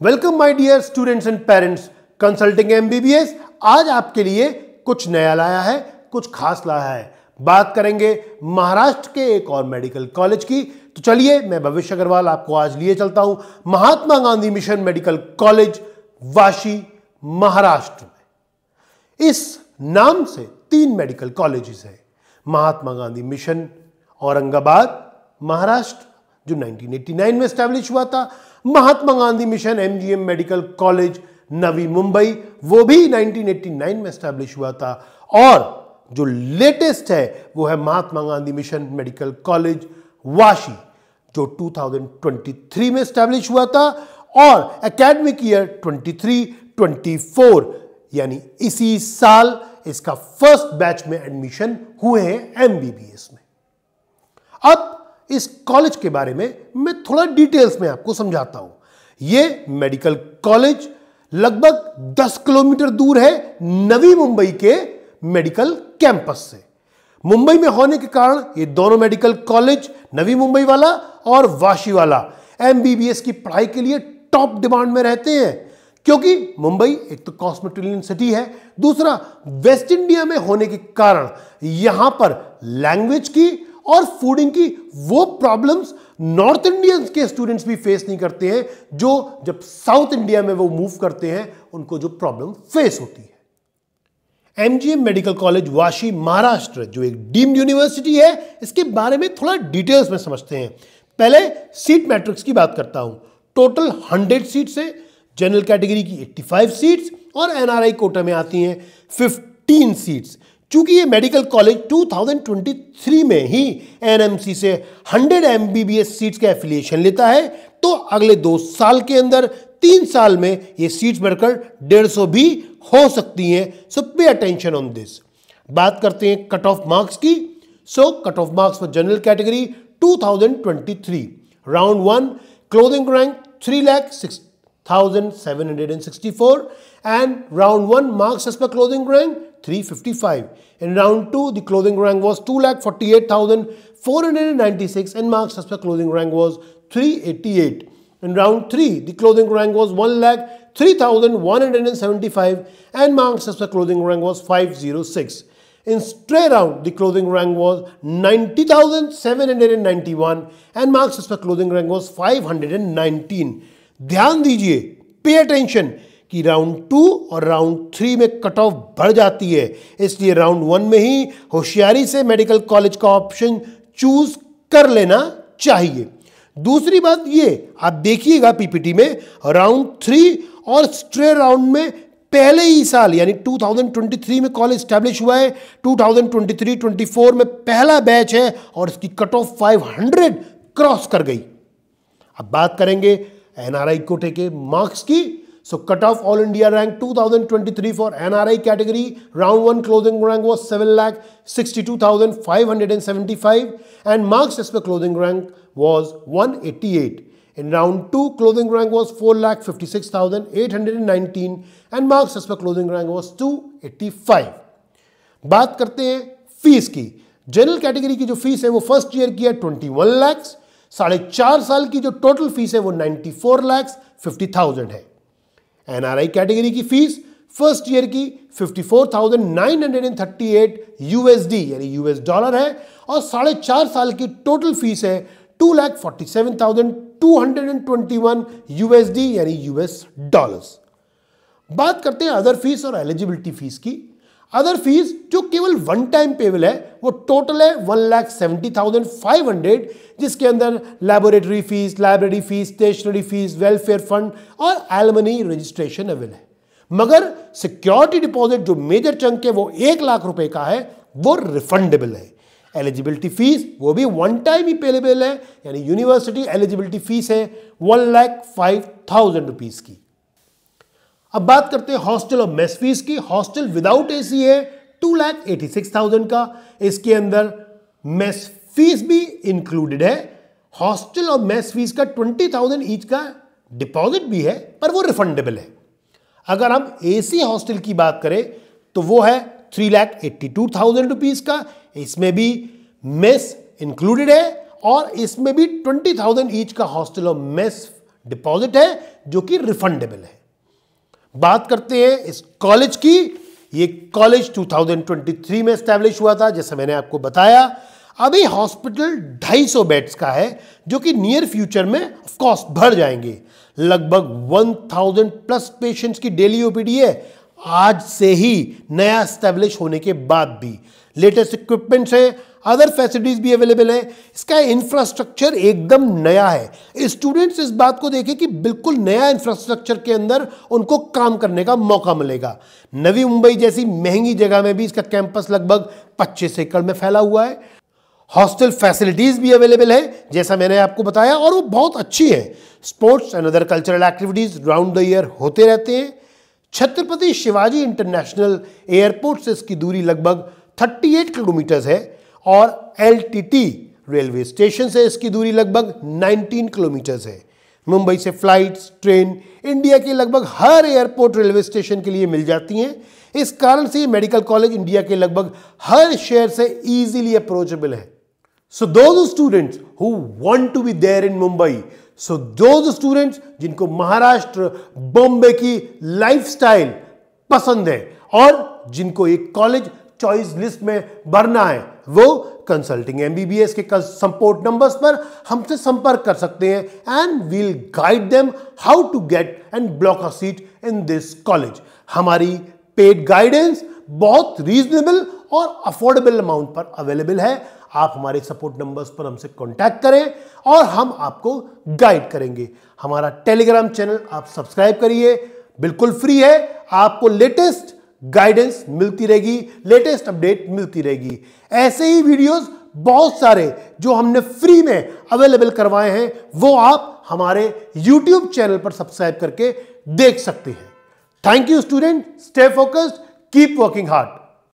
Welcome my dear students and parents. Consulting MBBS आज आपके लिए कुछ नया लाया है, कुछ खास लाया है। बात करेंगे महाराष्ट्र के एक और मेडिकल कॉलेज की। तो चलिए मैं भविष्य अग्रवाल आपको आज लिए चलता हूं Mahatma Gandhi mission medical college Vashi Maharashtra में। इस नाम से 3 मेडिकल कॉलेजेस हैं। महात्मा गांधी मिशन औरंगाबाद महाराष्ट्र जो 1989 में एस्टैब्लिश हुआ था, Mahatma Gandhi mission MGM medical college Navi Mumbai वो भी 1989 में एस्टैब्लिश हुआ था, और जो लेटेस्ट है वो है Mahatma Gandhi mission medical college Vashi जो 2023 में एस्टैब्लिश हुआ था, और एकेडमिक ईयर 23-24 यानी इसी साल इसका फर्स्ट बैच में एडमिशन हुए हैं एमबीबीएस में। अब इस कॉलेज के बारे में मैं थोड़ा डिटेल्स में आपको समझाता हूं। यह मेडिकल कॉलेज लगभग 10 किलोमीटर दूर है नवी मुंबई के मेडिकल कैंपस से। मुंबई में होने के कारण ये दोनों मेडिकल कॉलेज, नवी मुंबई वाला और वाशी वाला, एमबीबीएस की पढ़ाई के लिए टॉप डिमांड में रहते हैं, क्योंकि मुंबई एक तो कॉस्मोपॉलिटन सिटी है, दूसरा वेस्ट इंडिया में होने के कारण यहां पर लैंग्वेज की और फूडिंग की वो प्रॉब्लम्स नॉर्थ इंडियंस के स्टूडेंट्स भी फेस नहीं करते हैं, जो जब साउथ इंडिया में वो मूव करते हैं उनको जो प्रॉब्लम फेस होती है। MGM medical college Vashi Maharashtra जो एक डीम्ड यूनिवर्सिटी है, इसके बारे में थोड़ा डिटेल्स में समझते हैं। पहले सीट मैट्रिक्स की बात करता हूं। टोटल 100 सीट्स है, जनरल कैटेगरी की 85 सीट्स और एनआरआई कोटा में आती हैं 15 सीट्स। चूंकि ये मेडिकल कॉलेज 2023 में ही एनएमसी से 100 एमबीबीएस सीट्स का एफिलिएशन लेता है, तो अगले 2 साल के अंदर 3 साल में ये सीट्स बढ़कर 150 भी हो सकती हैं। सो पे अटेंशन ऑन दिस। बात करते हैं कट ऑफ मार्क्स की। So cut off marks for general category 2023 round 1 closing rank 3,06,764 and round 1 marks as per clothing rank 355. In round 2 the clothing rank was 2,48,496 and marks as per clothing rank was 388. In round 3 the clothing rank was 1,03,175 and marks as per clothing rank was 506. In stray round the clothing rank was 90,791 and marks as per clothing rank was 519. ध्यान दीजिए, pay attention कि round 2 और round 3 में cut off बढ़ जाती है, इसलिए round 1 में ही होशियारी से मेडिकल कॉलेज का ऑप्शन चूज कर लेना चाहिए। दूसरी बात ये आप देखिएगा पीपीटी में, राउंड 3 और स्ट्रे राउंड में पहले ही साल यानी 2023 में कॉलेज स्टैब्लिश हुआ है, 2023-24 में पहला बैच है और इसकी कट ऑफ 500 क्रॉस कर गई। अब बात करेंगे एनआरआई कोटे के मार्क्स की। So cutoff all India rank 2023 for NRI category round 1 clothing rank was 7,62,575 and marks as per clothing rank was 188. In round 2 clothing rank was 4,56,819 and marks as per clothing rank was 285. बात करते हैं fees की। General category की जो fees है वो first year की है 21 लाख, 4.5 साल की जो टोटल फीस है वो 94,50,000 है। एनआरआई कैटेगरी की फीस फर्स्ट ईयर की 54,938 यूएसडी यानी यूएस डॉलर है, और 4.5 साल की टोटल फीस है 2,47,221 यूएसडी यानी यूएस डॉलर्स। बात करते हैं अदर फीस और एलिजिबिलिटी फीस की। अदर फीस जो केवल वन टाइम पेबल है वो टोटल है 1,70,500, जिसके अंदर laboratory fees, library fees, stationery fees, welfare fund और एलमनी रजिस्ट्रेशन अवेल है। मगर सिक्योरिटी डिपॉजिट जो मेजर चंक है वो 1 लाख रुपए का है, वो रिफंडेबल है। एलिजिबिलिटी फीस वो भी वन टाइम ही पेबल है, यानी यूनिवर्सिटी एलिजिबिलिटी फीस है 1,05,000 रुपीज की। अब बात करते हैं हॉस्टल और मेस फीस की। हॉस्टल विदाउट एसी है 2,86,000 का, इसके अंदर मेस फीस भी इंक्लूडेड है। हॉस्टल और मेस फीस का 20,000 ईच का डिपॉजिट भी है, पर वो रिफंडेबल है। अगर हम एसी हॉस्टल की बात करें तो वो है 3,82,000 रुपीज का, इसमें भी मेस इंक्लूडेड है और इसमें भी 20,000 ईच का हॉस्टल और मेस डिपॉजिट है, जो कि रिफंडेबल है। बात करते हैं इस कॉलेज की। ये कॉलेज 2023 में एस्टैब्लिश हुआ था, जैसे मैंने आपको बताया। अभी हॉस्पिटल 250 बेड्स का है, जो कि नियर फ्यूचर में ऑफ कोर्स भर जाएंगे। लगभग 1000 प्लस पेशेंट्स की डेली ओपीडी है, आज से ही नया एस्टैब्लिश होने के बाद भी। लेटेस्ट इक्विपमेंट्स हैं, अदर फैसिलिटीज भी अवेलेबल है। इसका इंफ्रास्ट्रक्चर एकदम नया है। स्टूडेंट्स इस बात को देखें कि बिल्कुल नया इंफ्रास्ट्रक्चर के अंदर उनको काम करने का मौका मिलेगा। नवी मुंबई जैसी महंगी जगह में भी इसका कैंपस लगभग 25 एकड़ में फैला हुआ है। हॉस्टल फैसिलिटीज भी अवेलेबल है, जैसा मैंने आपको बताया, और वो बहुत अच्छी है। Sports and other cultural activities round the year होते रहते हैं। छत्रपति शिवाजी इंटरनेशनल एयरपोर्ट से इसकी दूरी लगभग 38 किलोमीटर है और LTT रेलवे स्टेशन से इसकी दूरी लगभग 19 किलोमीटर है। मुंबई से फ्लाइट्स, ट्रेन इंडिया के लगभग हर एयरपोर्ट रेलवे स्टेशन के लिए मिल जाती हैं। इस कारण से ये मेडिकल कॉलेज इंडिया के लगभग हर शहर से इजीली अप्रोचेबल है। So those students who want to be there in Mumbai, so those students जिनको महाराष्ट्र, बॉम्बे की लाइफस्टाइल पसंद है और जिनको एक कॉलेज चॉइस लिस्ट में भरना है, वो कंसल्टिंग MBBS के सपोर्ट नंबर्स पर हमसे संपर्क कर सकते हैं and we'll guide them how to get and block a seat in this college. हमारी पेड गाइडेंस बहुत रीजनेबल और अफोर्डेबल अमाउंट पर अवेलेबल है। आप हमारे सपोर्ट नंबर्स पर हमसे कांटेक्ट करें और हम आपको गाइड करेंगे। हमारा टेलीग्राम चैनल आप सब्सक्राइब करिए, बिल्कुल फ्री है। आपको लेटेस्ट गाइडेंस मिलती रहेगी, लेटेस्ट अपडेट मिलती रहेगी। ऐसे ही वीडियोस बहुत सारे जो हमने फ्री में अवेलेबल करवाए हैं, वो आप हमारे YouTube चैनल पर सब्सक्राइब करके देख सकते हैं। Thank you student, stay focused, keep working hard.